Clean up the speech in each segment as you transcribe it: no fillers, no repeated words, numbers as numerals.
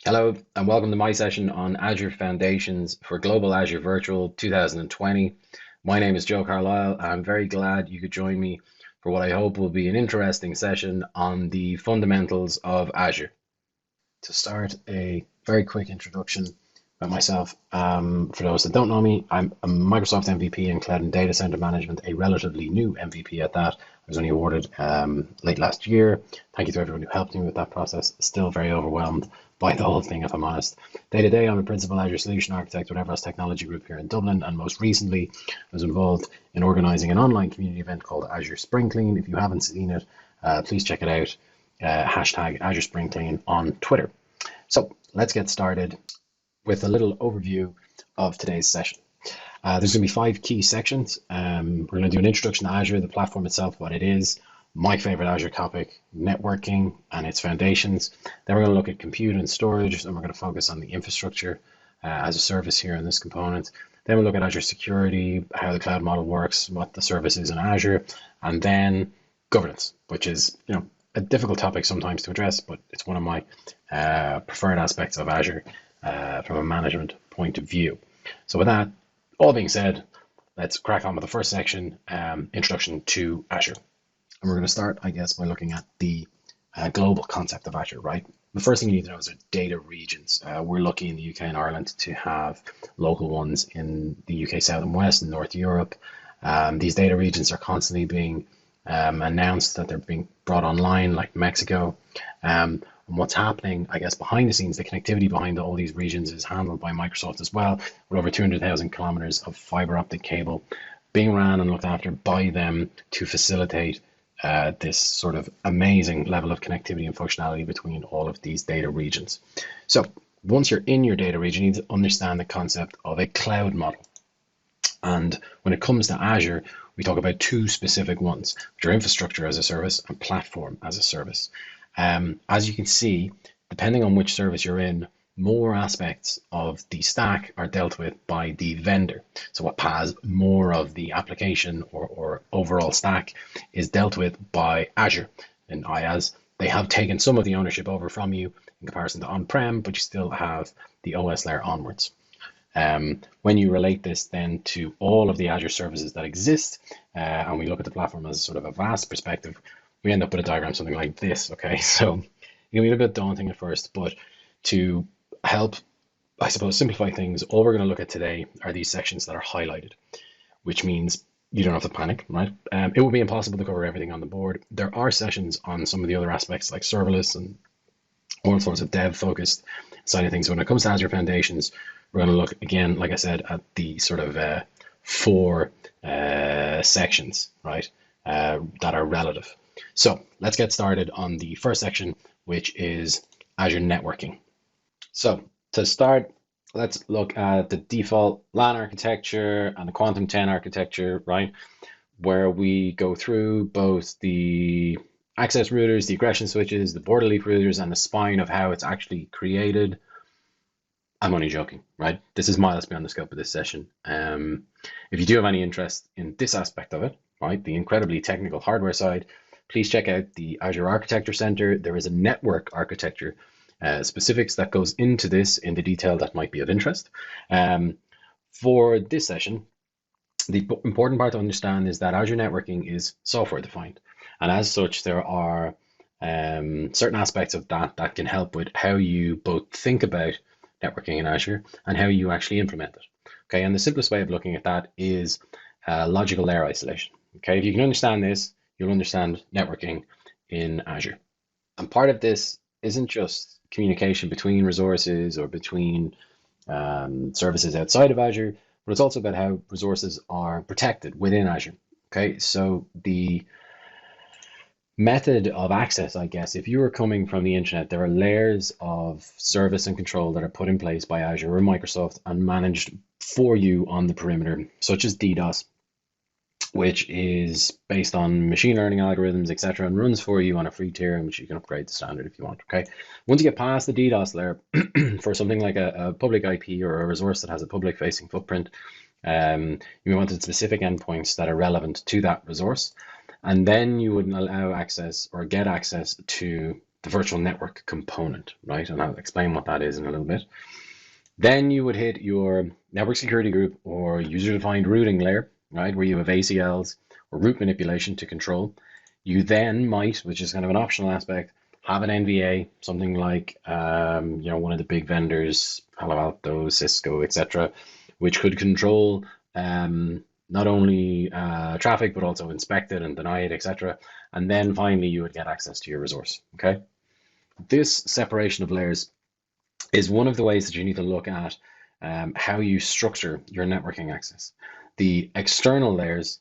Hello and welcome to my session on Azure Foundations for Global Azure Virtual 2020. My name is Joe Carlyle. I'm very glad you could join me for what I hope will be an interesting session on the fundamentals of Azure. To start, a very quick introduction about myself. For those that don't know me, I'm a Microsoft MVP in Cloud and Data Center Management, a relatively new MVP at that. I was only awarded late last year. Thank you to everyone who helped me with that process. Still very overwhelmed by the whole thing, if I'm honest. Day to day, I'm a principal Azure Solution Architect with Everest Technology Group here in Dublin, and most recently, I was involved in organizing an online community event called Azure Spring Clean. If you haven't seen it, please check it out. Hashtag Azure Spring Clean on Twitter. So let's get started with a little overview of today's session. There's going to be 5 key sections. We're going to do an introduction to Azure, the platform itself, what it is, my favorite Azure topic, networking and its foundations. Then we're going to look at compute and storage, and we're going to focus on the infrastructure as a service here in this component. Then we'll look at Azure security, how the cloud model works, what the service is in Azure, and then governance, which is, a difficult topic sometimes to address, but it's one of my preferred aspects of Azure from a management point of view. So with that, all being said, let's crack on with the first section, introduction to Azure. And we're going to start, I guess, by looking at the global concept of Azure, right? The first thing you need to know is our data regions. We're lucky in the UK and Ireland to have local ones in the UK South and West and North Europe. These data regions are constantly being announced that they're being brought online, like Mexico. And what's happening, I guess, behind the scenes, the connectivity behind all these regions is handled by Microsoft as well, with over 200,000 kilometers of fiber optic cable being ran and looked after by them to facilitate this sort of amazing level of connectivity and functionality between all of these data regions. So once you're in your data region, you need to understand the concept of a cloud model. And when it comes to Azure, we talk about 2 specific ones, which are infrastructure as a service and platform as a service. As you can see, depending on which service you're in, more aspects of the stack are dealt with by the vendor. So what has more of the application or overall stack is dealt with by Azure and IaaS. They have taken some of the ownership over from you in comparison to on-prem, but you still have the OS layer onwards. When you relate this then to all of the Azure services that exist, and we look at the platform as sort of a vast perspective, we end up with a diagram something like this. Okay, so it can be a bit daunting at first, but to help, I suppose, simplify things, all we're going to look at today are these sections that are highlighted, which means you don't have to panic, right? It would be impossible to cover everything on the board. There are sessions on some of the other aspects like serverless and all sorts of dev focused side of things. When it comes to Azure Foundations, we're going to look again, like I said, at the sort of 4 sections, right, that are relative. So let's get started on the first section, which is Azure networking. So to start, let's look at the default LAN architecture and the Quantum 10 architecture, right, where we go through both the access routers, the aggression switches, the border leaf routers, and the spine of how it's actually created. I'm only joking, right? This is miles beyond the scope of this session. If you do have any interest in this aspect of it, right, the incredibly technical hardware side, please check out the Azure Architecture Center. There is a network architecture specifics that goes into this in the detail that might be of interest. For this session, the important part to understand is that Azure networking is software defined. And as such, there are certain aspects of that that can help with how you both think about networking in Azure and how you actually implement it. Okay, and the simplest way of looking at that is logical layer isolation. Okay, if you can understand this, you'll understand networking in Azure. And part of this isn't just communication between resources or between services outside of Azure, but it's also about how resources are protected within Azure. Okay, so the method of access, I guess, if you are coming from the internet, there are layers of service and control that are put in place by Azure or Microsoft and managed for you on the perimeter, such as DDoS, which is based on machine learning algorithms, etc., and runs for you on a free tier, in which you can upgrade to standard if you want. Okay, once you get past the DDoS layer for something like a public IP or a resource that has a public-facing footprint, you move on to specific endpoints that are relevant to that resource, and then you would allow access or get access to the virtual network component, right? And I'll explain what that is in a little bit. Then you would hit your network security group or user-defined routing layer, right, where you have ACLs or route manipulation to control. You then might, which is kind of an optional aspect, have an NVA, something like one of the big vendors, Palo Alto, Cisco, etc., which could control not only traffic but also inspect it and deny it, etc. And then finally you would get access to your resource. Okay, this separation of layers is one of the ways that you need to look at how you structure your networking access. The external layers,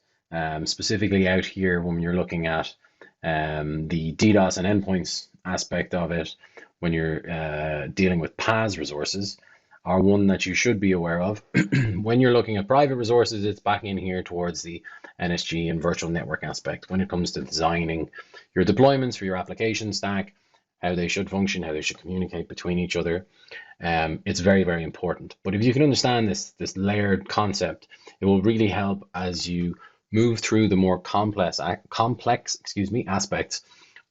specifically out here when you're looking at the DDoS and endpoints aspect of it, when you're dealing with PaaS resources, are one that you should be aware of. When you're looking at private resources, it's back in here towards the NSG and virtual network aspect when it comes to designing your deployments for your application stack, how they should function, how they should communicate between each other. It's very, very important. But if you can understand this layered concept, it will really help as you move through the more complex aspects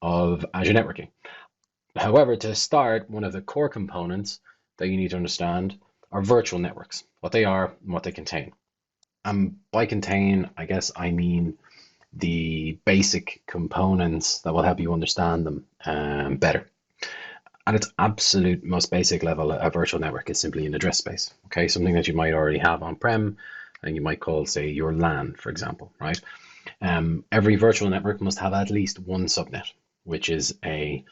of Azure networking. However, to start, one of the core components that you need to understand are virtual networks, what they are and what they contain. And by contain, I guess I mean the basic components that will help you understand them better. At its absolute most basic level, a virtual network is simply an address space, okay? Something that you might already have on-prem and you might call, say, your LAN, for example, right? Every virtual network must have at least one subnet, which is a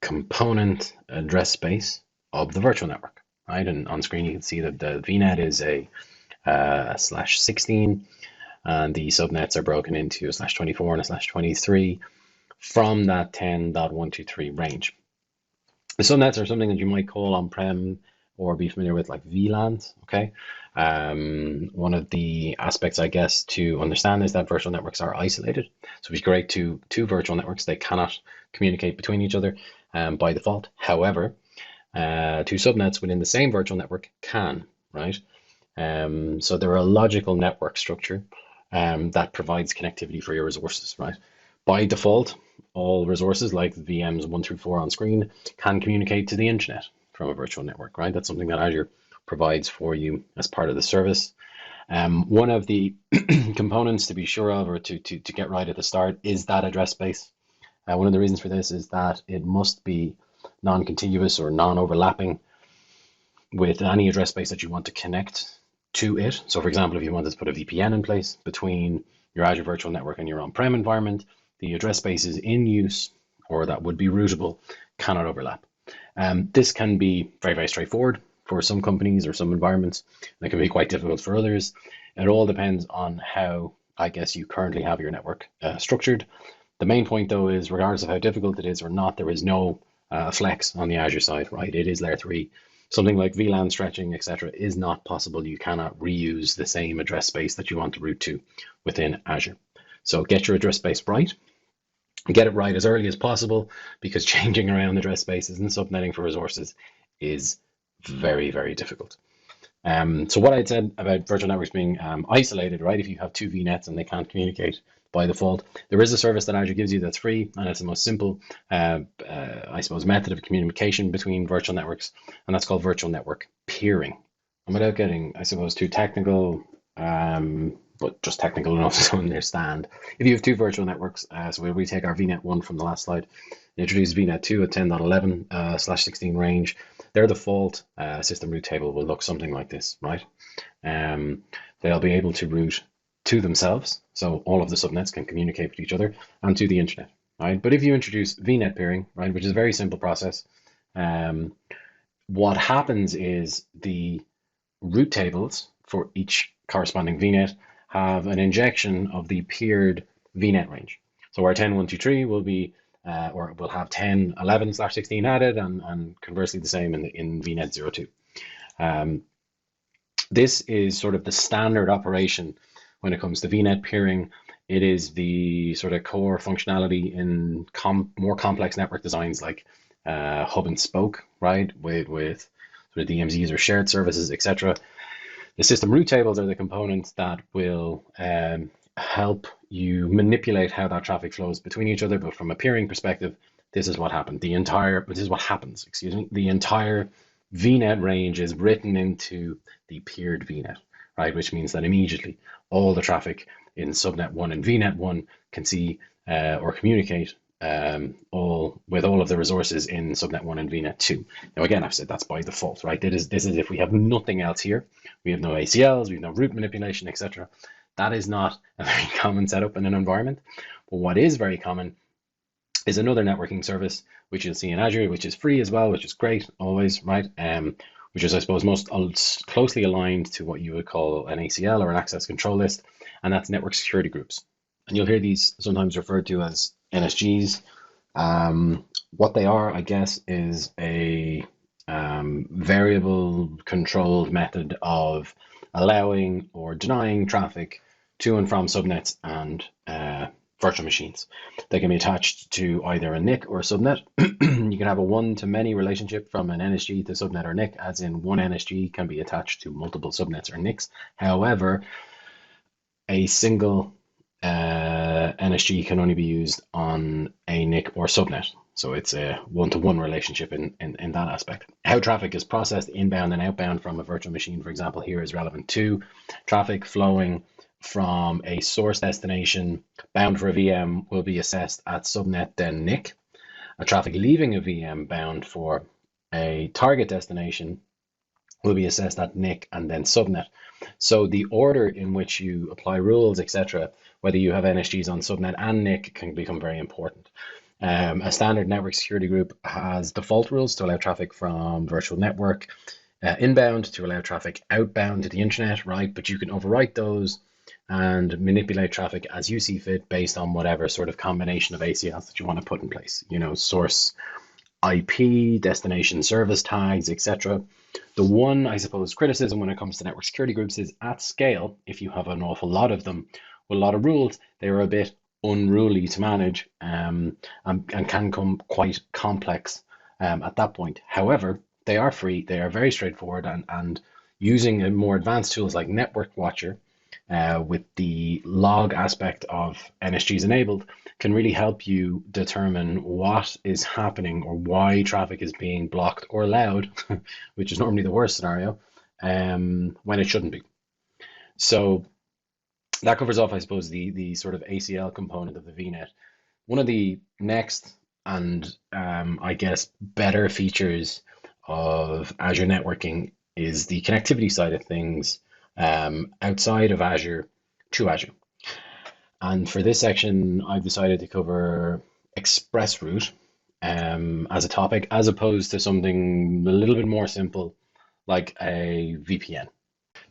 component address space of the virtual network, right? And on screen you can see that the VNet is a /16, and the subnets are broken into a /24 and a /23 from that 10.123 range. The subnets are something that you might call on-prem or be familiar with, like VLANs, okay? One of the aspects, I guess, to understand is that virtual networks are isolated. So if you create two virtual networks, they cannot communicate between each other by default. However, two subnets within the same virtual network can, right? So they're a logical network structure that provides connectivity for your resources, right? By default, all resources like VMs 1 through 4 on screen can communicate to the internet from a virtual network, right? That's something that Azure provides for you as part of the service. One of the components to be sure of, or to get right at the start, is that address space. One of the reasons for this is that it must be non-contiguous or non-overlapping with any address space that you want to connect to it. So for example, if you wanted to put a VPN in place between your Azure Virtual Network and your on-prem environment, the address spaces in use or that would be routable cannot overlap. This can be very, very straightforward for some companies or some environments, and it can be quite difficult for others. It all depends on how, I guess, you currently have your network structured. The main point, though, is regardless of how difficult it is or not, there is no flex on the Azure side, right? It is layer 3. Something like VLAN stretching, etc., is not possible. You cannot reuse the same address space that you want to route to within Azure. So get your address space right. Get it right as early as possible, because changing around address spaces and subnetting for resources is very, very difficult. So what I said about virtual networks being isolated, right? If you have two VNets and they can't communicate by default, there is a service that Azure gives you that's free, and it's the most simple, I suppose, method of communication between virtual networks, and that's called virtual network peering. And without getting, I suppose, too technical, but just technical enough to understand, if you have two virtual networks, so we take our VNet 1 from the last slide, introduce VNet 2 at 10.11/16 range, their default system route table will look something like this, right? They'll be able to route to themselves, so all of the subnets can communicate with each other, and to the internet, right? But if you introduce VNet peering, right, which is a very simple process, what happens is the route tables for each corresponding VNet have an injection of the peered VNet range. So our 10.123 will be, or will have 10.11/16 added, and conversely the same in VNet 02. This is sort of the standard operation when it comes to VNet peering. It is the sort of core functionality in more complex network designs like hub and spoke, right? With sort of DMZs or shared services, etc. The system route tables are the components that will help you manipulate how that traffic flows between each other. But from a peering perspective, this is what happened. This is what happens, excuse me. The entire VNet range is written into the peered VNet, right? Which means that immediately all the traffic in subnet 1 and VNet 1 can see or communicate all with all of the resources in subnet 1 and VNet 2. Now, again, I've said that's by default, right? This is if we have nothing else here. We have no ACLs, we have no route manipulation, etc. That is not a very common setup in an environment. But what is very common is another networking service, which you'll see in Azure, which is free as well, which is great always, right? Which is, I suppose, most closely aligned to what you would call an ACL or an access control list, and that's network security groups. And you'll hear these sometimes referred to as NSGs. What they are, I guess, is a variable controlled method of allowing or denying traffic to and from subnets and virtual machines. They can be attached to either a NIC or a subnet. You can have a one-to-many relationship from an NSG to subnet or NIC, as in one NSG can be attached to multiple subnets or NICs. However, a single NSG can only be used on a NIC or subnet. So it's a one-to-one relationship in that aspect. How traffic is processed inbound and outbound from a virtual machine, for example, here is relevant too. Traffic flowing from a source destination bound for a VM will be assessed at subnet, then NIC. A traffic leaving a VM bound for a target destination will be assessed at NIC and then subnet. So the order in which you apply rules, etc., whether you have NSGs on subnet and NIC, can become very important. A standard network security group has default rules to allow traffic from virtual network inbound, to allow traffic outbound to the internet, right? But you can overwrite those and manipulate traffic as you see fit based on whatever sort of combination of ACLs that you want to put in place. You know, source IP, destination service tags, etc. The one, I suppose, criticism when it comes to network security groups is at scale, if you have an awful lot of them with a lot of rules, they are a bit unruly to manage and can come quite complex at that point. However, they are free, they are very straightforward, and using more advanced tools like Network Watcher with the log aspect of NSGs enabled can really help you determine what is happening or why traffic is being blocked or allowed, which is normally the worst scenario, when it shouldn't be. So that covers off, I suppose, the sort of ACL component of the VNet. One of the next and I guess better features of Azure networking is the connectivity side of things outside of Azure to Azure. And for this section, I've decided to cover ExpressRoute as a topic, as opposed to something a little bit more simple like a VPN.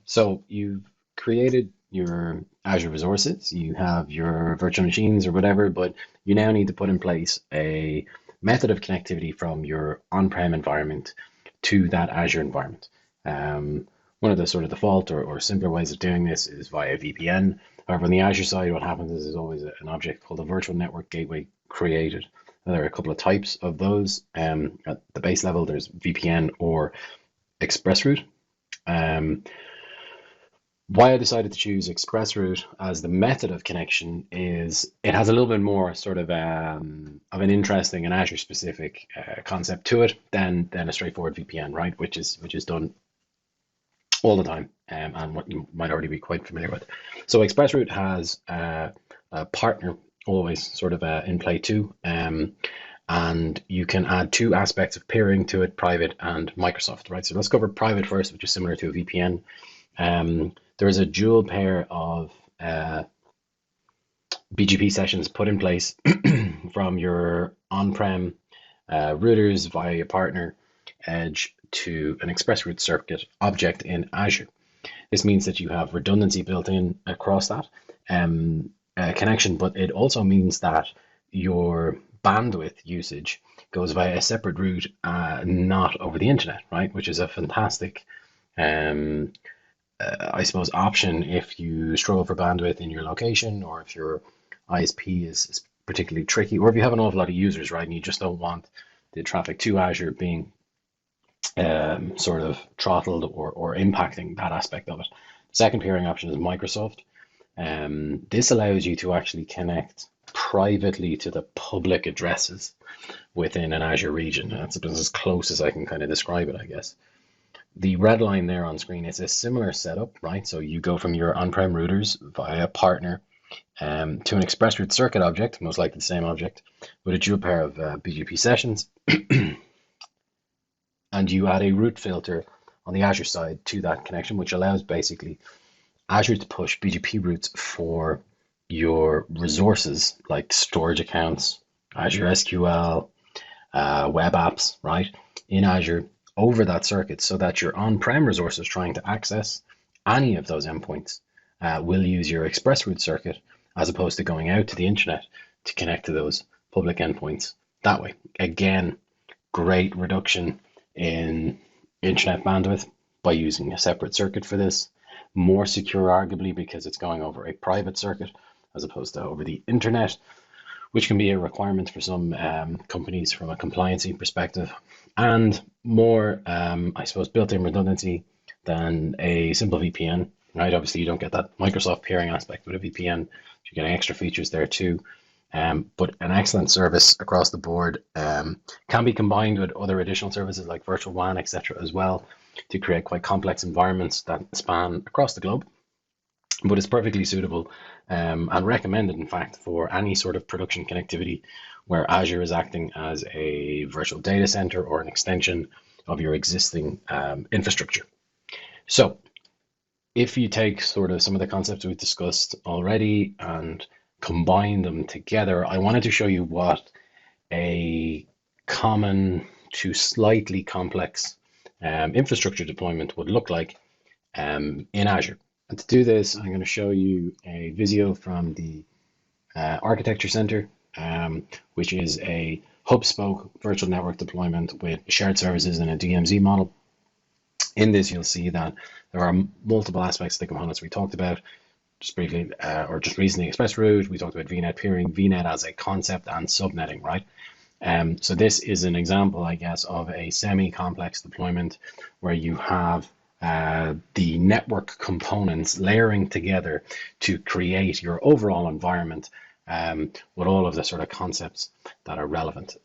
So you've created your Azure resources, you have your virtual machines or whatever, but you now need to put in place a method of connectivity from your on-prem environment to that Azure environment. One of the sort of default or simpler ways of doing this is via VPN. However, on the Azure side, what happens is there's always an object called a virtual network gateway created. Now, there are a couple of types of those. At the base level, there's VPN or ExpressRoute. Why I decided to choose ExpressRoute as the method of connection is it has a little bit more sort of an interesting and Azure specific concept to it than a straightforward VPN, right? Which is done all the time and what you might already be quite familiar with. So ExpressRoute has a partner always sort of in play too, and you can add two aspects of peering to it, private and Microsoft, right? So let's cover private first, which is similar to a VPN. There is a dual pair of BGP sessions put in place from your on-prem routers via your partner edge to an ExpressRoute circuit object in Azure. This means that you have redundancy built in across that connection, but it also means that your bandwidth usage goes via a separate route, not over the internet, right? Which is a fantastic, I suppose, option if you struggle for bandwidth in your location, or if your ISP is particularly tricky, or if you have an awful lot of users, right, and you just don't want the traffic to Azure being sort of throttled or impacting that aspect of it. The second peering option is Microsoft. This allows you to actually connect privately to the public addresses within an Azure region. That's as close as I can kind of describe it, I guess. The red line there on screen is a similar setup, right? So you go from your on-prem routers via partner to an ExpressRoute circuit object, most likely the same object, with a dual pair of BGP sessions, and you add a route filter on the Azure side to that connection, which allows basically Azure to push BGP routes for your resources like storage accounts, Azure SQL, web apps, right, in Azure over that circuit, so that your on-prem resources trying to access any of those endpoints will use your ExpressRoute circuit as opposed to going out to the internet to connect to those public endpoints that way. Again, great reduction in internet bandwidth by using a separate circuit for this. More secure, arguably, because it's going over a private circuit as opposed to over the internet, which can be a requirement for some companies from a compliancy perspective, and more, I suppose, built-in redundancy than a simple VPN, right? Obviously, you don't get that Microsoft peering aspect with a VPN. You're getting extra features there too. But an excellent service across the board, can be combined with other additional services like virtual WAN, etc. as well, to create quite complex environments that span across the globe. But it's perfectly suitable and recommended, in fact, for any sort of production connectivity where Azure is acting as a virtual data center or an extension of your existing infrastructure. So if you take sort of some of the concepts we've discussed already and combine them together, I wanted to show you what a common to slightly complex infrastructure deployment would look like in Azure. And to do this, I'm going to show you a video from the Architecture Center, which is a hub-spoke virtual network deployment with shared services and a DMZ model. In this, you'll see that there are multiple aspects of the components we talked about just briefly, or just recently, ExpressRoute. We talked about VNet peering, VNet as a concept, and subnetting, right? So this is an example, I guess, of a semi-complex deployment where you have the network components layering together to create your overall environment with all of the sort of concepts that are relevant.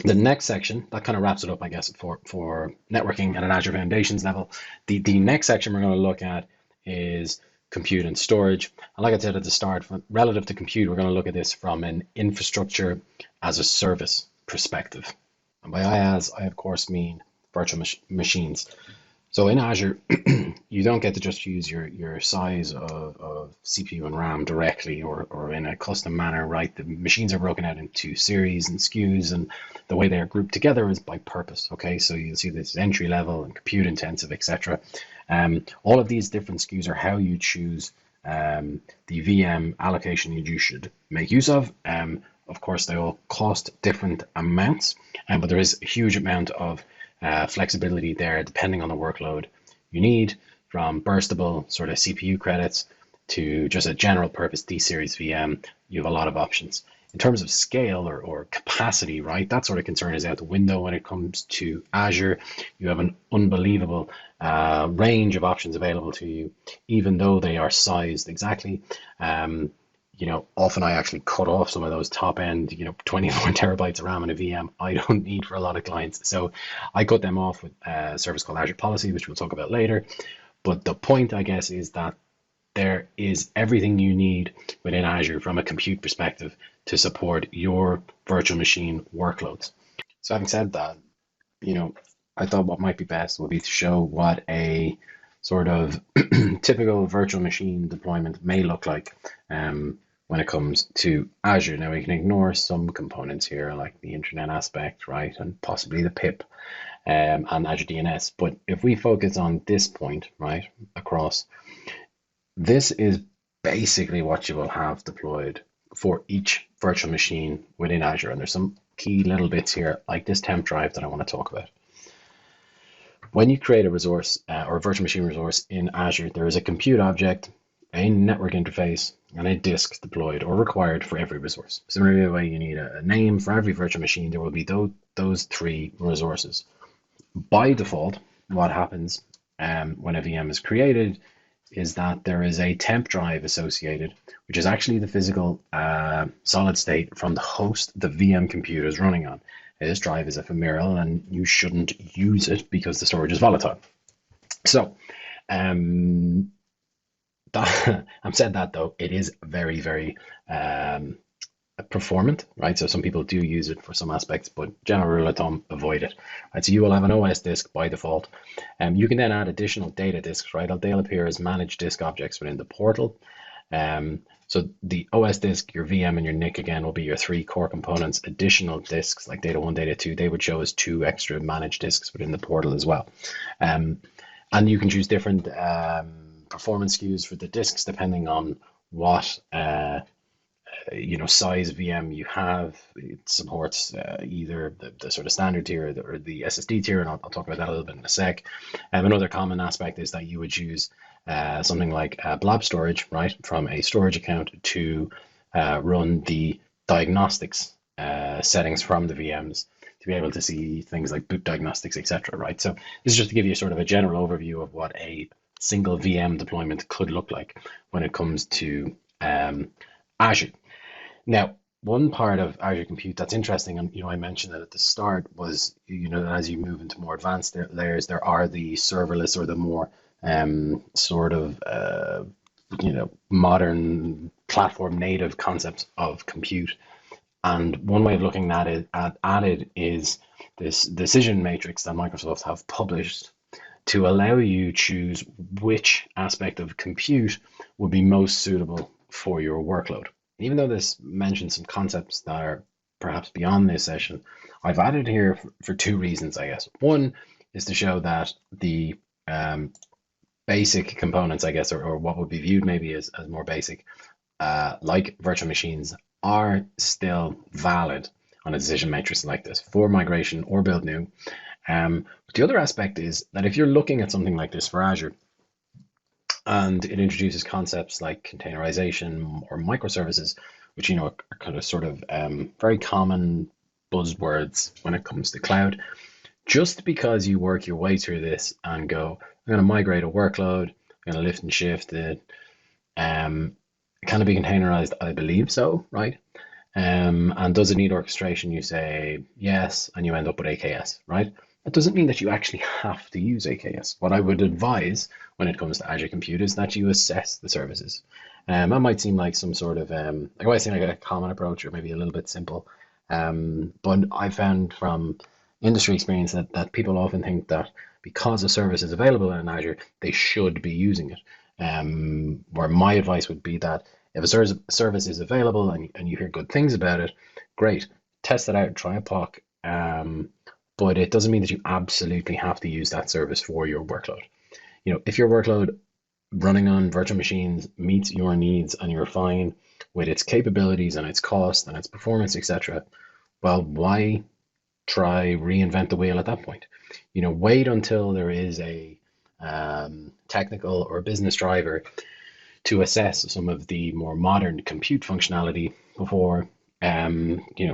The next section, that kind of wraps it up, I guess, for networking at an Azure Foundations level. The next section we're going to look at is compute and storage. And like I said at the start, relative to compute, we're going to look at this from an infrastructure as a service perspective. And by IaaS, I of course mean virtual machines. So in Azure, you don't get to just use your size of CPU and RAM directly or in a custom manner, right? The machines are broken out into series and SKUs, and the way they are grouped together is by purpose, okay? So you'll see this entry level and compute intensive, etc. All of these different SKUs are how you choose the VM allocation you should make use of. Of course, they all cost different amounts, but there is a huge amount of flexibility there depending on the workload you need, from burstable sort of CPU credits to just a general purpose D-series VM. You have a lot of options. In terms of scale or capacity, right, that sort of concern is out the window when it comes to Azure. You have an unbelievable range of options available to you, even though they are sized exactly. Often I actually cut off some of those top end, 24 terabytes of RAM in a VM I don't need for a lot of clients. So I cut them off with a service called Azure Policy, which we'll talk about later. But the point, I guess, is that there is everything you need within Azure from a compute perspective to support your virtual machine workloads. So having said that, I thought what might be best would be to show what a sort of typical virtual machine deployment may look like when it comes to Azure. Now we can ignore some components here like the internet aspect, right, and possibly the PIP and Azure DNS. But if we focus on this point, right, across, this is basically what you will have deployed for each virtual machine within Azure. And there's some key little bits here like this temp drive that I want to talk about. When you create a resource or a virtual machine resource in Azure, there is a compute object, a network interface, and a disk deployed or required for every resource. Similarly, the way you need a name for every virtual machine, there will be those three resources. By default, what happens when a VM is created is that there is a temp drive associated, which is actually the physical solid state from the host the VM computer is running on. This drive is ephemeral and you shouldn't use it because the storage is volatile. So, um, I'm said that though, it is very, very performant, right? So some people do use it for some aspects, but general rule of thumb, avoid it. Right? So you will have an OS disk by default. You can then add additional data disks, right? They'll appear as managed disk objects within the portal. So the OS disk, your VM, and your NIC again will be your three core components. Additional disks like data 1, data 2, they would show as two extra managed disks within the portal as well. And you can choose different performance SKUs for the disks depending on what size VM you have. It supports either the sort of standard tier or the SSD tier, and I'll talk about that a little bit in a sec. Another common aspect is that you would use something like Blob Storage, right, from a storage account to run the diagnostics settings from the VMs to be able to see things like boot diagnostics, etc. Right. So this is just to give you sort of a general overview of what a single VM deployment could look like when it comes to Azure. Now, one part of Azure Compute that's interesting, and I mentioned it at the start, was as you move into more advanced layers, there are the serverless or the more sort of modern platform native concepts of compute. And one way of looking at it is this decision matrix that Microsoft have published to allow you choose which aspect of compute would be most suitable for your workload. Even though this mentions some concepts that are perhaps beyond this session, I've added here for two reasons, I guess. One is to show that the basic components, I guess, or what would be viewed maybe as more basic, like virtual machines, are still valid on a decision matrix like this for migration or build new. But the other aspect is that if you're looking at something like this for Azure, and it introduces concepts like containerization or microservices, which are kind of sort of very common buzzwords when it comes to cloud. Just because you work your way through this and go, I'm going to migrate a workload, I'm going to lift and shift it, can it be containerized? I believe so, right? And does it need orchestration? You say yes, and you end up with AKS, right? That doesn't mean that you actually have to use AKS. What I would advise when it comes to Azure Compute is that you assess the services. That might seem like some sort of, it might seem like a common approach or maybe a little bit simple. But I found from industry experience that people often think that because a service is available in Azure, they should be using it. Where my advice would be that if a service is available and you hear good things about it, great, test it out, try a POC. But it doesn't mean that you absolutely have to use that service for your workload. If your workload running on virtual machines meets your needs and you're fine with its capabilities and its cost and its performance, etc., well, why try reinvent the wheel at that point? Wait until there is a technical or business driver to assess some of the more modern compute functionality before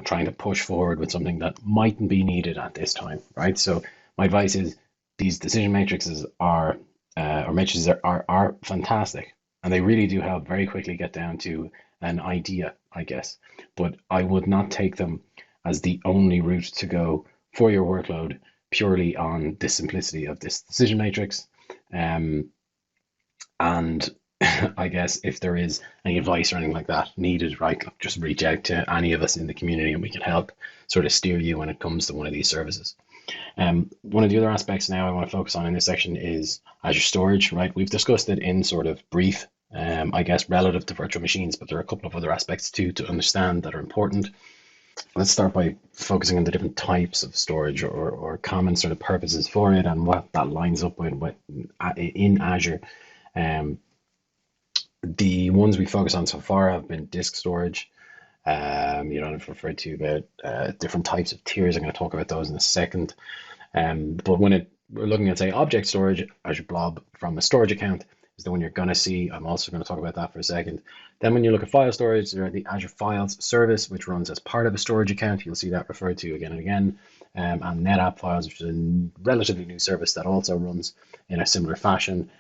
trying to push forward with something that mightn't be needed at this time, right? So my advice is these decision matrices are fantastic, and they really do help very quickly get down to an idea, I guess. But I would not take them as the only route to go for your workload purely on the simplicity of this decision matrix. And I guess if there is any advice or anything like that needed, right, just reach out to any of us in the community and we can help sort of steer you when it comes to one of these services. One of the other aspects now I want to focus on in this section is Azure Storage, right? We've discussed it in sort of brief, I guess, relative to virtual machines, but there are a couple of other aspects too to understand that are important. Let's start by focusing on the different types of storage or common sort of purposes for it and what that lines up with in Azure. The ones we focus on so far have been disk storage. I've referred to about different types of tiers. I'm going to talk about those in a second. But when we're looking at, say, object storage, Azure Blob from a storage account is the one you're going to see. I'm also going to talk about that for a second. Then when you look at file storage, there are the Azure Files service, which runs as part of a storage account. You'll see that referred to again and again. and NetApp Files, which is a relatively new service that also runs in a similar fashion.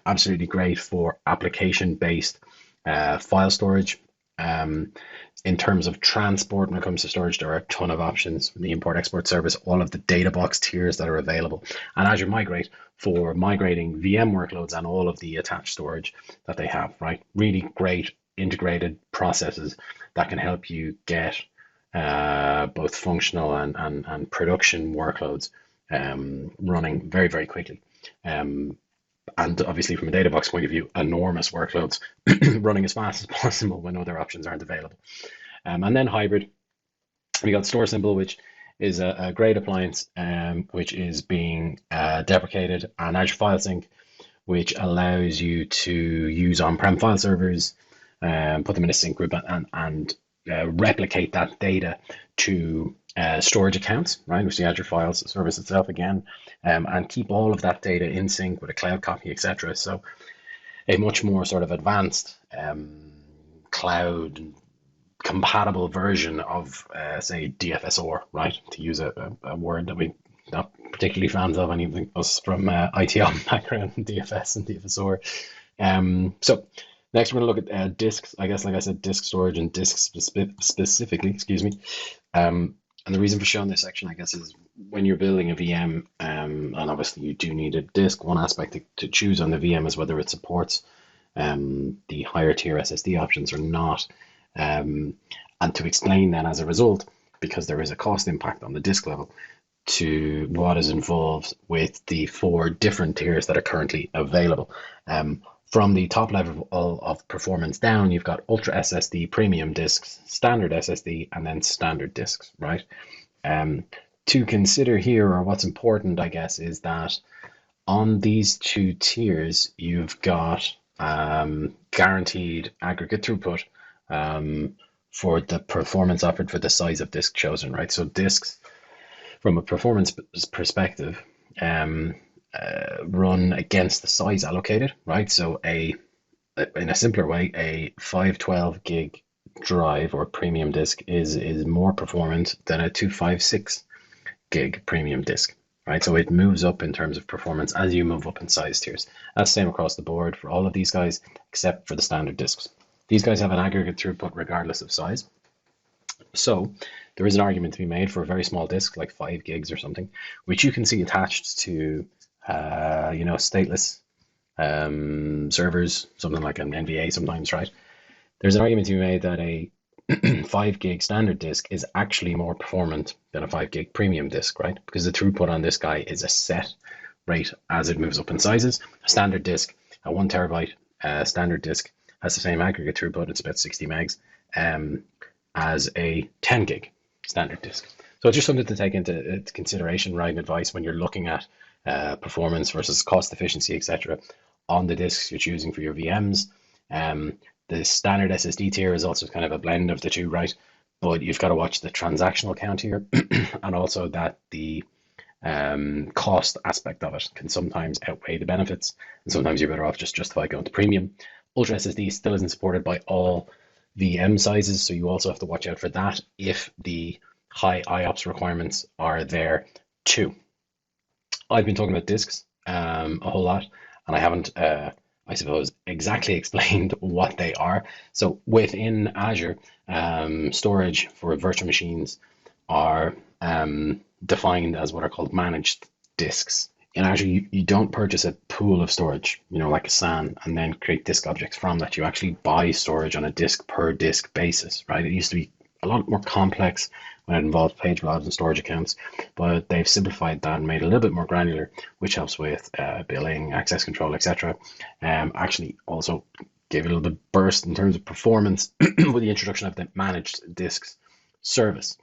Absolutely great for application-based file storage. In terms of transport, when it comes to storage, there are a ton of options. The import export service, all of the data box tiers that are available, and Azure Migrate for migrating VM workloads and all of the attached storage that they have, right? Really great integrated processes that can help you get both functional and production workloads running very, very quickly. And obviously, from a data box point of view, enormous workloads running as fast as possible when other options aren't available. And then hybrid, we got Store Simple, which is a great appliance, which is being deprecated, and Azure File Sync, which allows you to use on-prem file servers, put them in a sync group, and replicate that data to storage accounts, right, which the Azure Files service itself again, and keep all of that data in sync with a cloud copy, etc. So a much more sort of advanced cloud compatible version of, say, DFSR, right, to use a word that we not particularly fans of, anything us from ITO background, DFS and DFSR. So next we're going to look at disks, I guess, like I said, disk storage and disks specifically, excuse me. And the reason for showing this section, I guess, is when you're building a VM, and obviously you do need a disk, one aspect to choose on the VM is whether it supports the higher tier SSD options or not. And to explain then as a result, because there is a cost impact on the disk level, to what is involved with the 4 different tiers that are currently available. From the top level of performance down, you've got Ultra SSD, Premium Disks, Standard SSD, and then Standard Disks, right? To consider here, or what's important, I guess, is that on these 2 tiers, you've got guaranteed aggregate throughput for the performance offered for the size of disk chosen, right? So disks, from a performance perspective, run against the size allocated, right? So in a simpler way, a 512 gig drive or premium disk is more performant than a 256 gig premium disk, right? So it moves up in terms of performance as you move up in size tiers. That's the same across the board for all of these guys, except for the standard disks. These guys have an aggregate throughput regardless of size. So there is an argument to be made for a very small disk, like 5 gigs or something, which you can see attached to stateless servers, something like an NVA sometimes, right? There's an argument to be made that a 5 gig standard disk is actually more performant than a 5 gig premium disk, right? Because the throughput on this guy is a set rate as it moves up in sizes. A standard disk, a 1 terabyte standard disk, has the same aggregate throughput, it's about 60 megs, as a 10 gig standard disk. So it's just something to take into consideration, right, and advice when you're looking at performance versus cost efficiency, etc., on the disks you're choosing for your VMs. The standard SSD tier is also kind of a blend of the two, right? But you've got to watch the transactional count here, and also that the cost aspect of it can sometimes outweigh the benefits, and sometimes you're better off just justify going to premium. Ultra SSD still isn't supported by all VM sizes, so you also have to watch out for that if the high IOPS requirements are there too. I've been talking about disks a whole lot, and I haven't, I suppose, exactly explained what they are. So within Azure, storage for virtual machines are defined as what are called managed disks. In Azure, you don't purchase a pool of storage, like a SAN, and then create disk objects from that. You actually buy storage on a disk per disk basis, right? It used to be a lot more complex when it involved page blobs and storage accounts, but they've simplified that and made it a little bit more granular, which helps with billing, access control, etc. Actually also gave it a little bit burst in terms of performance with the introduction of the managed disks service,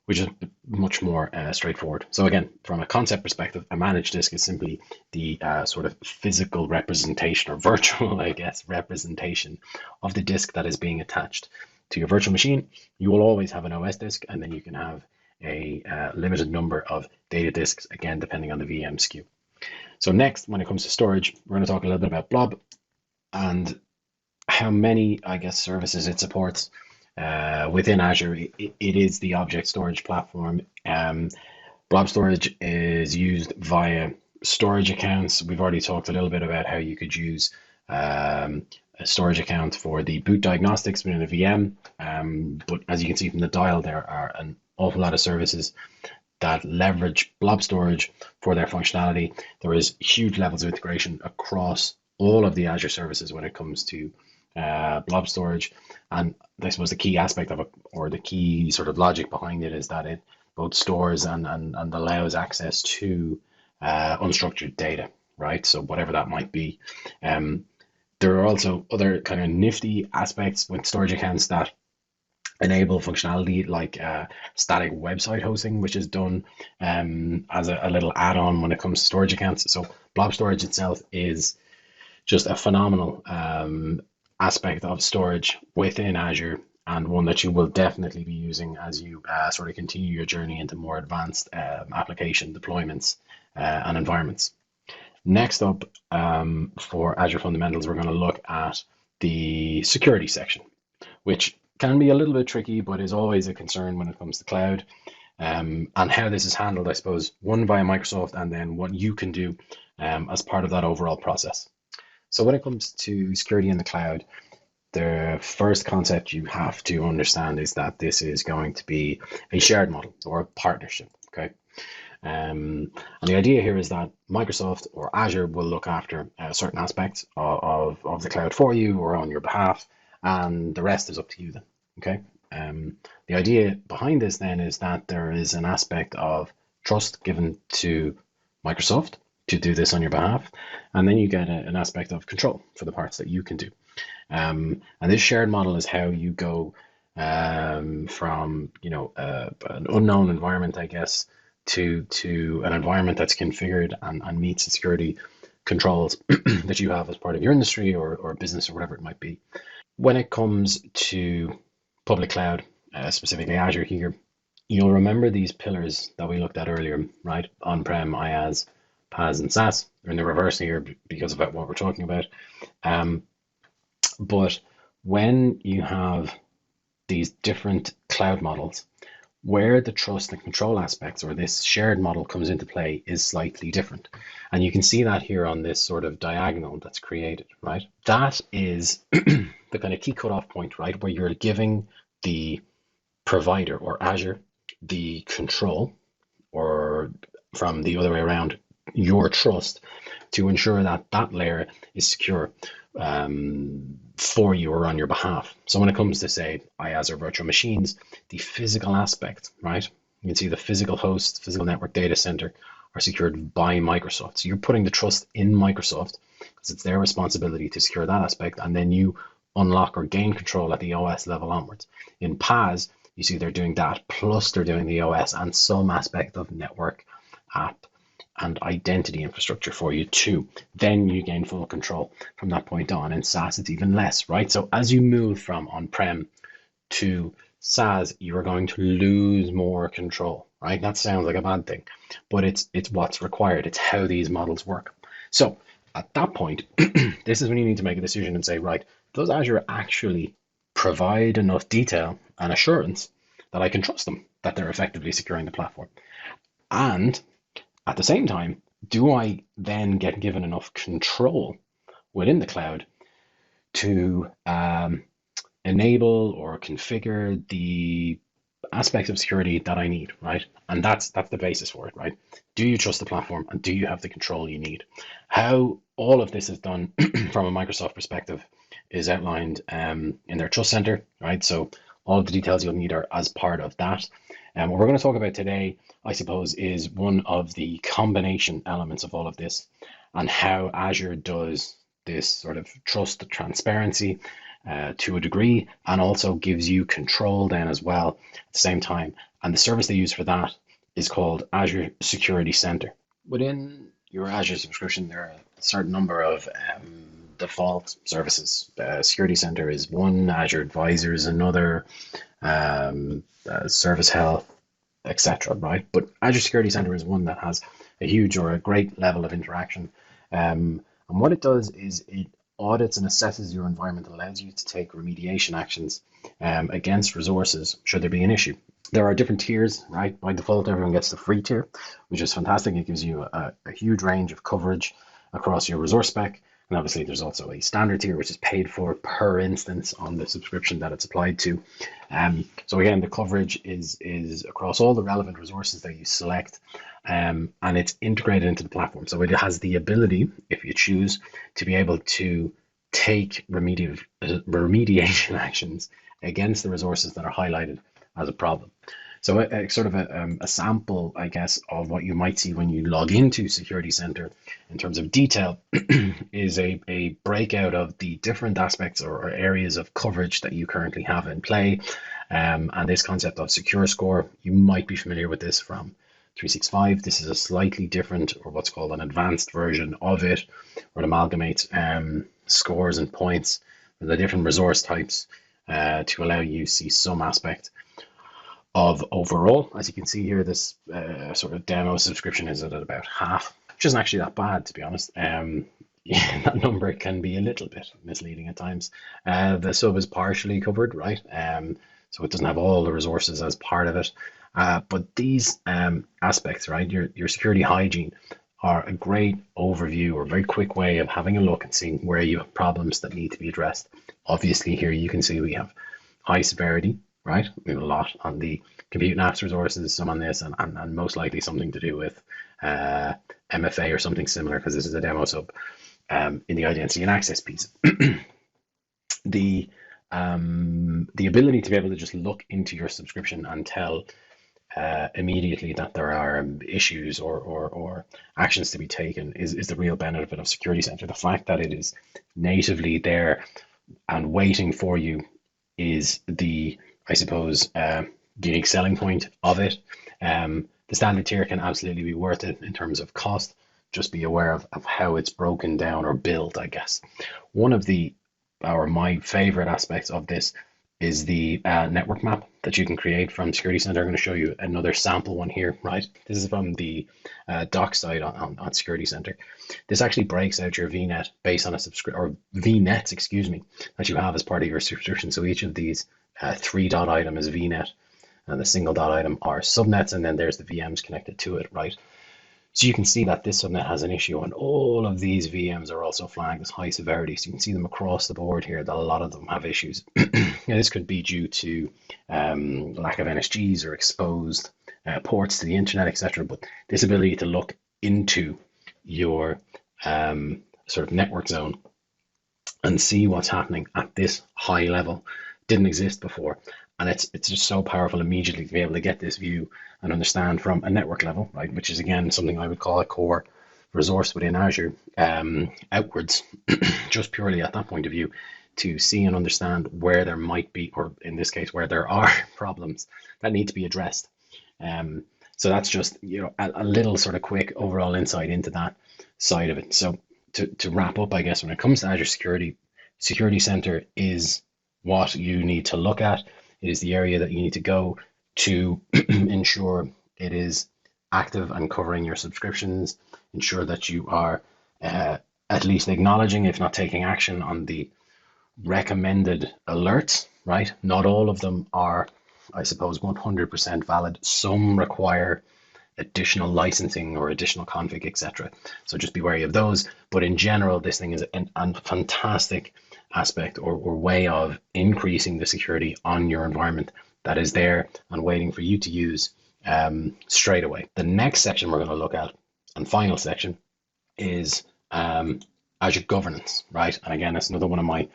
which is much more straightforward. So again, from a concept perspective, a managed disk is simply the sort of physical representation, or virtual, I guess, representation of the disk that is being attached to your virtual machine. You will always have an OS disk, and then you can have a limited number of data disks, again, depending on the VM SKU. So next, when it comes to storage, we're going to talk a little bit about Blob and how many, I guess, services it supports. within Azure, it is the object storage platform. Blob Storage is used via storage accounts. We've already talked a little bit about how you could use a storage account for the boot diagnostics within a VM. But as you can see from the dial, there are an awful lot of services that leverage Blob Storage for their functionality. There is huge levels of integration across all of the Azure services when it comes to Blob Storage. And I suppose the key aspect of it, or the key sort of logic behind it, is that it both stores and allows access to unstructured data, right? So whatever that might be. There are also other kind of nifty aspects with storage accounts that enable functionality like static website hosting, which is done as a little add-on when it comes to storage accounts. So Blob Storage itself is just a phenomenal aspect of storage within Azure, and one that you will definitely be using as you sort of continue your journey into more advanced application deployments and environments. Next up, for Azure Fundamentals, we're going to look at the security section, which can be a little bit tricky, but is always a concern when it comes to cloud, and how this is handled, I suppose, one via Microsoft, and then what you can do as part of that overall process. So when it comes to security in the cloud, the first concept you have to understand is that this is going to be a shared model or a partnership, okay? And the idea here is that Microsoft or Azure will look after certain aspects of the cloud for you or on your behalf, and the rest is up to you then, okay? The idea behind this then is that there is an aspect of trust given to Microsoft to do this on your behalf, and then you get an aspect of control for the parts that you can do. And this shared model is how you go from an unknown environment, I guess, to an environment that's configured and meets the security controls that you have as part of your industry or business or whatever it might be. When it comes to public cloud, specifically Azure here, you'll remember these pillars that we looked at earlier, right? On-prem, IaaS, PaaS, and SaaS. They're in the reverse here because of what we're talking about. But when you have these different cloud models, where the trust and control aspects or this shared model comes into play is slightly different. And you can see that here on this sort of diagonal that's created, right? That is the kind of key cutoff point, right? Where you're giving the provider or Azure the control, or from the other way around, your trust to ensure that that layer is secure for you or on your behalf. So when it comes to, say, IaaS or virtual machines, the physical aspect, right? You can see the physical host, physical network data center are secured by Microsoft. So you're putting the trust in Microsoft because it's their responsibility to secure that aspect, and then you unlock or gain control at the OS level onwards. In PaaS, you see they're doing that, plus they're doing the OS and some aspect of network, app, and identity infrastructure for you too. Then you gain full control from that point on. In SaaS, it's even less, right? So as you move from on-prem to SaaS, you're going to lose more control, right? That sounds like a bad thing, but it's what's required. It's how these models work. So at that point, this is when you need to make a decision and say, right, does Azure actually provide enough detail and assurance that I can trust them, that they're effectively securing the platform? And at the same time, do I then get given enough control within the cloud to enable or configure the aspects of security that I need, right? And that's the basis for it, right? Do you trust the platform, and do you have the control you need? How all of this is done from a Microsoft perspective is outlined in their Trust Center, right? So all of the details you'll need are as part of that. And what we're going to talk about today, I suppose, is one of the combination elements of all of this, and how Azure does this sort of trust, transparency to a degree, and also gives you control then as well at the same time. And the service they use for that is called Azure Security Center. Within your Azure subscription, there are a certain number of default services. Security Center is one, Azure Advisor is another, Service Health, etc. Right? But Azure Security Center is one that has a huge or a great level of interaction. And what it does is it audits and assesses your environment and allows you to take remediation actions against resources should there be an issue. There are different tiers, right? By default, everyone gets the free tier, which is fantastic. It gives you a huge range of coverage across your resource spec. And obviously, there's also a standard tier, which is paid for per instance on the subscription that it's applied to. So again, the coverage is across all the relevant resources that you select, and it's integrated into the platform. So it has the ability, if you choose, to be able to take remediation actions against the resources that are highlighted as a problem. So a sort of a sample, I guess, of what you might see when you log into Security Center in terms of detail is a breakout of the different aspects or areas of coverage that you currently have in play. And this concept of secure score, you might be familiar with this from 365. This is a slightly different, or what's called an advanced version of it, where it amalgamates scores and points for the different resource types to allow you to see some aspect of overall. As you can see here, this sort of demo subscription is at about half, which isn't actually that bad, to be honest. Yeah, that number can be a little bit misleading at times. The sub is partially covered, right? So it doesn't have all the resources as part of it. But these aspects, right, your security hygiene are a great overview or very quick way of having a look and seeing where you have problems that need to be addressed. Obviously, here you can see we have high severity, right? We have a lot on the compute and apps resources, some on this, and most likely something to do with MFA or something similar, because this is a demo sub in the identity and access piece. The ability to be able to just look into your subscription and tell immediately that there are issues or actions to be taken is the real benefit of Security Center. The fact that it is natively there and waiting for you is the, I suppose, unique selling point of it. The standard tier can absolutely be worth it in terms of cost. Just be aware of how it's broken down or built, I guess. One of my favorite aspects of this is the network map that you can create from Security Center. I'm going to show you another sample one here, right? This is from the doc site on Security Center. This actually breaks out your VNet based on a or VNets, excuse me, that you have as part of your subscription. So each of these three dot item is VNet, and the single dot item are subnets, and then there's the VMs connected to it, right? So you can see that this subnet has an issue, and all of these VMs are also flagged as high severity. So you can see them across the board here that a lot of them have issues. Now, this could be due to lack of NSGs or exposed ports to the internet, etc. But this ability to look into your sort of network zone and see what's happening at this high level didn't exist before. And it's just so powerful immediately to be able to get this view and understand from a network level, right, which is again something I would call a core resource within Azure, outwards, just purely at that point of view, to see and understand where there might be, or in this case, where there are problems that need to be addressed. So that's just, you know, a little sort of quick overall insight into that side of it. So to wrap up, I guess, when it comes to Azure Security, Security Center is what you need to look at. It is the area that you need to go to ensure it is active and covering your subscriptions, ensure that you are at least acknowledging, if not taking action, on the recommended alerts, right? Not all of them are, I suppose, 100% valid. Some require additional licensing or additional config, etc. So just be wary of those. But in general, this thing is a fantastic aspect or way of increasing the security on your environment that is there and waiting for you to use straight away. The next section we're going to look at, and final section, is Azure governance, right? And again, it's another one of my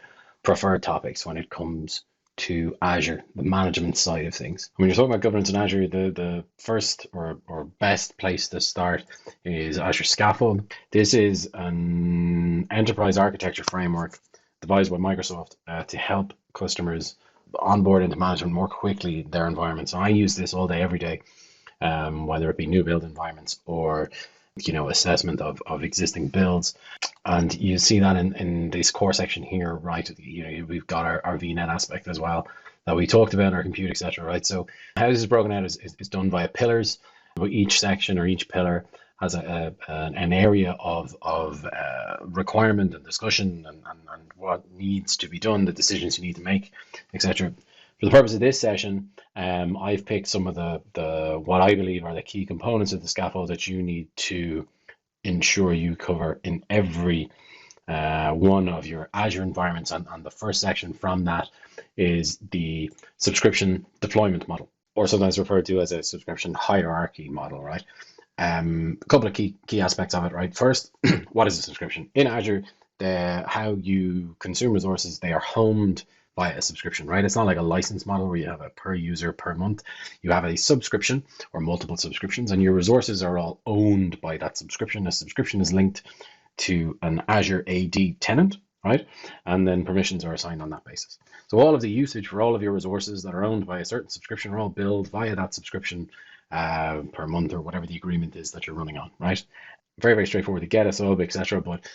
preferred topics when it comes to Azure, the management side of things. When you're talking about governance in Azure, the first or best place to start is Azure Scaffold. This is an enterprise architecture framework devised by Microsoft to help customers onboard into management more quickly their environments. And I use this all day, every day, whether it be new build environments or, you know, assessment of existing builds. And you see that in this core section here, right? You know, we've got our VNet aspect as well that we talked about, our compute, etc. Right? So how this is broken out is done via pillars. Each section or each pillar has an area of requirement and discussion and what needs to be done, the decisions you need to make, etc. For the purpose of this session, I've picked some of the what I believe are the key components of the scaffold that you need to ensure you cover in every one of your Azure environments. And the first section from that is the subscription deployment model, or sometimes referred to as a subscription hierarchy model, right? A couple of key aspects of it, right? First, what is a subscription? In Azure, how you consume resources, they are homed via a subscription, right? It's not like a license model where you have a per user per month. You have a subscription or multiple subscriptions, and your resources are all owned by that subscription. A subscription is linked to an Azure AD tenant, right? And then permissions are assigned on that basis. So all of the usage for all of your resources that are owned by a certain subscription are all billed via that subscription per month, or whatever the agreement is that you're running on, right? Very, very straightforward to get a sub, etc. But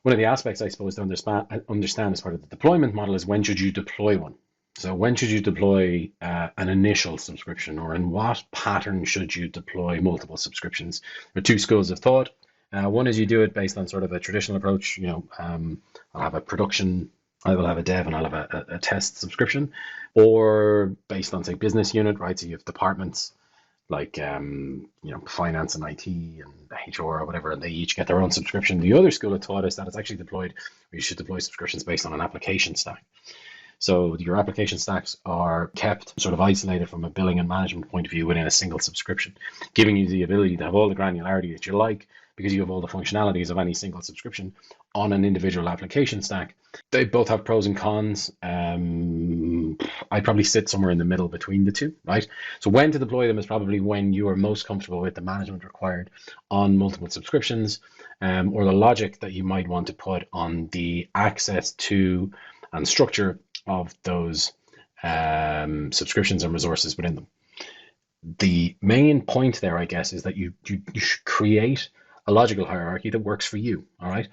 one of the aspects I suppose to understand as part of the deployment model is when should you deploy one? So when should you deploy an initial subscription, or in what pattern should you deploy multiple subscriptions? There are two schools of thought. One is you do it based on sort of a traditional approach. I'll have a production, I will have a dev, and I'll have a test subscription, or based on, say, business unit, right? So you have departments like finance and IT and HR or whatever, and they each get their own subscription. The other school of thought is that it's actually deployed, or you should deploy subscriptions based on an application stack. So your application stacks are kept sort of isolated from a billing and management point of view within a single subscription, giving you the ability to have all the granularity that you like, because you have all the functionalities of any single subscription on an individual application stack. They both have pros and cons. I'd probably sit somewhere in the middle between the two, right? So when to deploy them is probably when you are most comfortable with the management required on multiple subscriptions, or the logic that you might want to put on the access to and structure of those subscriptions and resources within them. The main point there, I guess, is that you should create a logical hierarchy that works for you, all right?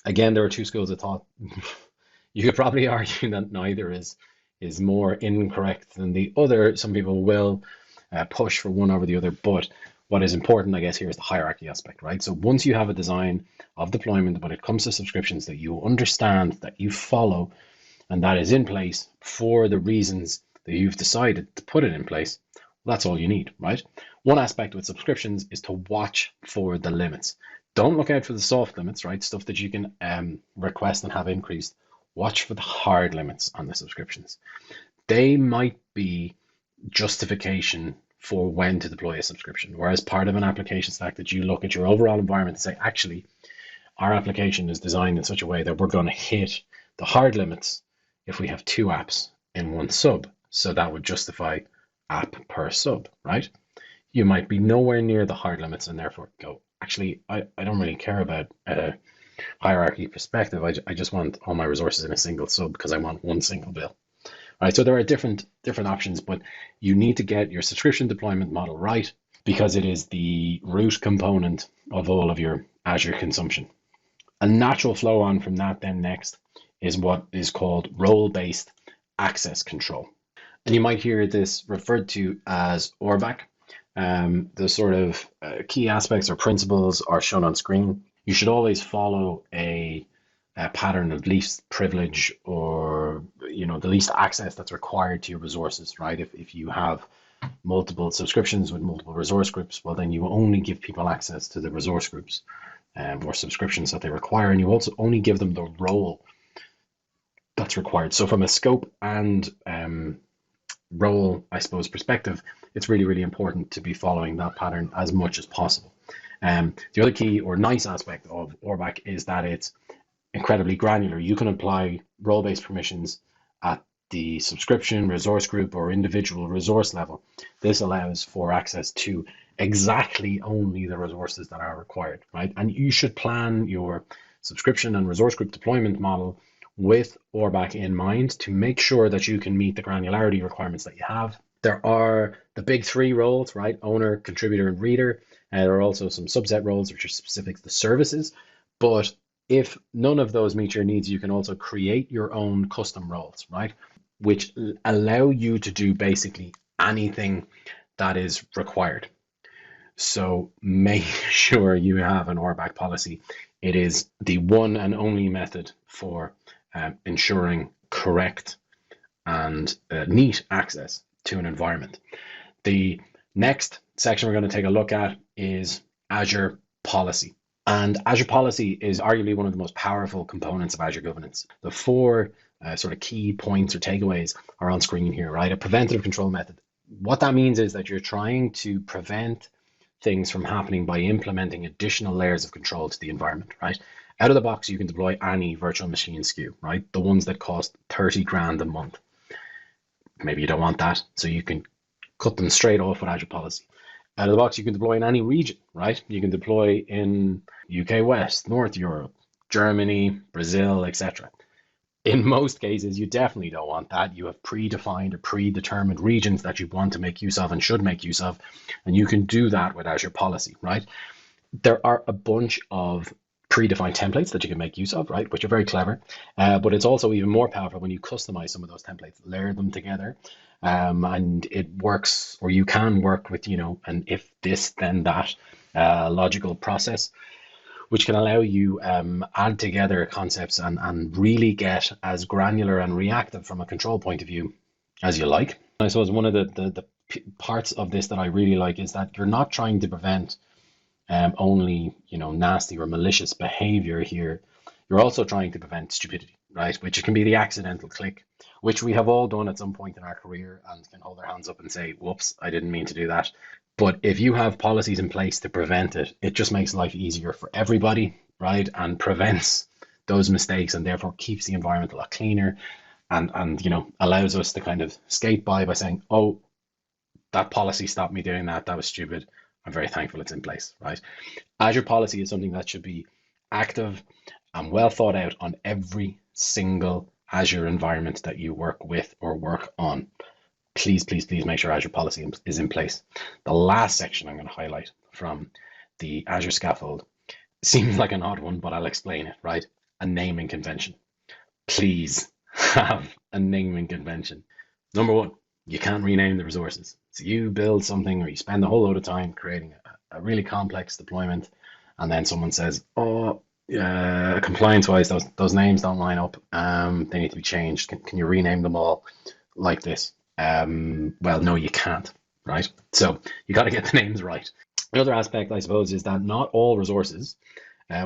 Again, there are two schools of thought. You could probably argue that neither is more incorrect than the other. Some people will push for one over the other, but what is important, I guess, here is the hierarchy aspect, right? So once you have a design of deployment when it comes to subscriptions that you understand, that you follow, and that is in place for the reasons that you've decided to put it in place, well, that's all you need, right? One aspect with subscriptions is to watch for the limits. Don't look out for the soft limits, right? Stuff that you can request and have increased. Watch for the hard limits on the subscriptions. They might be justification for when to deploy a subscription, whereas part of an application stack that you look at your overall environment and say, actually, our application is designed in such a way that we're going to hit the hard limits if we have two apps in one sub. So that would justify app per sub, right? You might be nowhere near the hard limits and therefore go, actually, I don't really care about a hierarchy perspective. I just want all my resources in a single sub because I want one single bill. Right, so there are different options, but you need to get your subscription deployment model right, because it is the root component of all of your Azure consumption. A natural flow on from that then next is what is called role-based access control. And you might hear this referred to as ORBAC. The sort of key aspects or principles are shown on screen. You should always follow a pattern of least privilege, or the least access that's required to your resources, right? If you have multiple subscriptions with multiple resource groups, well, then you only give people access to the resource groups or subscriptions that they require, and you also only give them the role that's required. So from a scope and role, I suppose, perspective, it's really, really important to be following that pattern as much as possible. The other key or nice aspect of ORBAC is that it's incredibly granular. You can apply role-based permissions at the subscription, resource group, or individual resource level. This allows for access to exactly only the resources that are required, right? And you should plan your subscription and resource group deployment model with ORBAC in mind to make sure that you can meet the granularity requirements that you have. There are the big three roles, right? Owner, contributor, and reader. There are also some subset roles which are specific to the services, but if none of those meet your needs, you can also create your own custom roles, right? Which allow you to do basically anything that is required. So make sure you have an RBAC policy. It is the one and only method for ensuring correct and neat access to an environment. The next section we're going to take a look at is Azure Policy. And Azure Policy is arguably one of the most powerful components of Azure governance. The four sort of key points or takeaways are on screen here, right? A preventative control method. What that means is that you're trying to prevent things from happening by implementing additional layers of control to the environment, right? Out of the box, you can deploy any virtual machine SKU, right? The ones that cost 30 grand a month. Maybe you don't want that, so you can cut them straight off with Azure Policy. Out of the box, you can deploy in any region, right? You can deploy in UK West, North Europe, Germany, Brazil, etc. In most cases, you definitely don't want that. You have predefined or predetermined regions that you want to make use of and should make use of, and you can do that with Azure Policy, right? There are a bunch of predefined templates that you can make use of, right, which are very clever, but it's also even more powerful when you customize some of those templates, layer them together, and it works, or you can work with, an if this then that logical process, which can allow you add together concepts and really get as granular and reactive from a control point of view as you like. I suppose one of the parts of this that I really like is that you're not trying to prevent only nasty or malicious behavior here. You're also trying to prevent stupidity, right? Which can be the accidental click, which we have all done at some point in our career and can hold our hands up and say, whoops, I didn't mean to do that. But if you have policies in place to prevent it, it just makes life easier for everybody, right? And prevents those mistakes and therefore keeps the environment a lot cleaner and allows us to kind of skate by saying, oh, that policy stopped me doing that. That was stupid. I'm very thankful it's in place, right? Azure Policy is something that should be active and well thought out on every single Azure environment that you work with or work on. Please, please, please make sure Azure Policy is in place. The last section I'm going to highlight from the Azure Scaffold seems like an odd one, but I'll explain it, right? A naming convention. Please have a naming convention. Number one, you can't rename the resources. So you build something or you spend a whole load of time creating a really complex deployment, and then someone says, oh, compliance-wise, those names don't line up. They need to be changed. Can you rename them all like this? Well, no, you can't, right? So you got to get the names right. The other aspect, I suppose, is that not all resources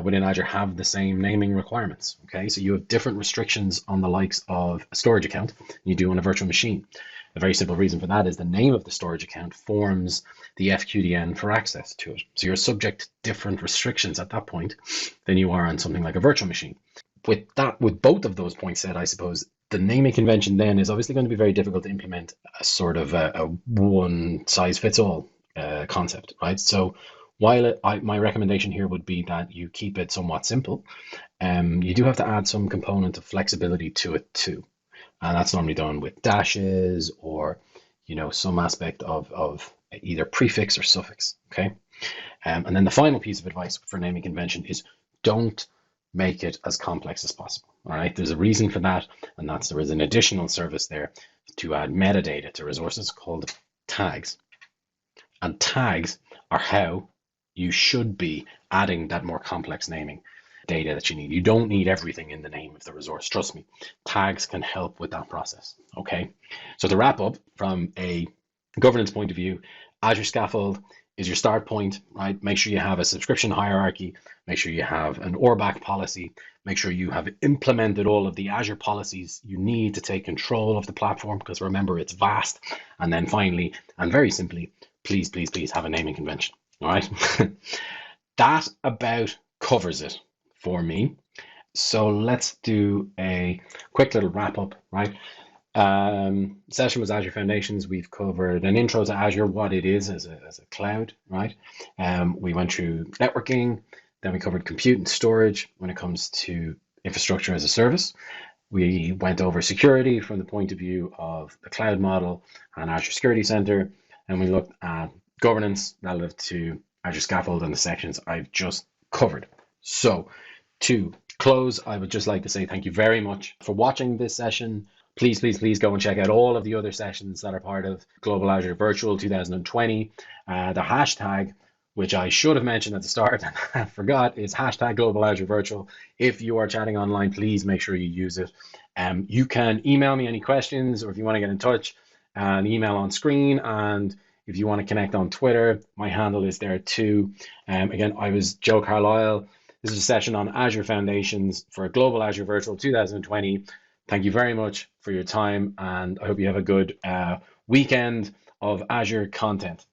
within Azure have the same naming requirements. Okay, so you have different restrictions on the likes of a storage account you do on a virtual machine. A very simple reason for that is the name of the storage account forms the FQDN for access to it. So you're subject to different restrictions at that point than you are on something like a virtual machine. With both of those points said, I suppose the naming convention then is obviously going to be very difficult to implement a sort of a one size fits all concept, right? So while my recommendation here would be that you keep it somewhat simple, you do have to add some component of flexibility to it too. And that's normally done with dashes or, some aspect of either prefix or suffix, okay? And then the final piece of advice for naming convention is don't make it as complex as possible, all right? There's a reason for that, and that's there is an additional service there to add metadata to resources called tags. And tags are how you should be adding that more complex naming data that you need. You don't need everything in the name of the resource. Trust me, tags can help with that process. Okay. So to wrap up from a governance point of view, Azure Scaffold is your start point, right? Make sure you have a subscription hierarchy. Make sure you have an ORBAC policy. Make sure you have implemented all of the Azure policies you need to take control of the platform, because remember, it's vast. And then finally, and very simply, please, please, please have a naming convention. All right. That about covers it for me. So let's do a quick little wrap up, right? Session was Azure Foundations. We've covered an intro to Azure, what it is as a cloud, right? We went through networking, then we covered compute and storage when it comes to infrastructure as a service. We went over security from the point of view of the cloud model and Azure Security Center, and we looked at governance relative to Azure Scaffold and the sections I've just covered. So to close, I would just like to say thank you very much for watching this session. Please, please, please go and check out all of the other sessions that are part of Global Azure Virtual 2020. The hashtag which I should have mentioned at the start and I forgot, is hashtag Global Azure Virtual. If you are chatting online, please make sure you use it. You can email me any questions, or if you want to get in touch, an email on screen. And if you want to connect on Twitter, my handle is there too. Again, I was Joe Carlyle. This is a session on Azure Foundations for Global Azure Virtual 2020. Thank you very much for your time, and I hope you have a good weekend of Azure content.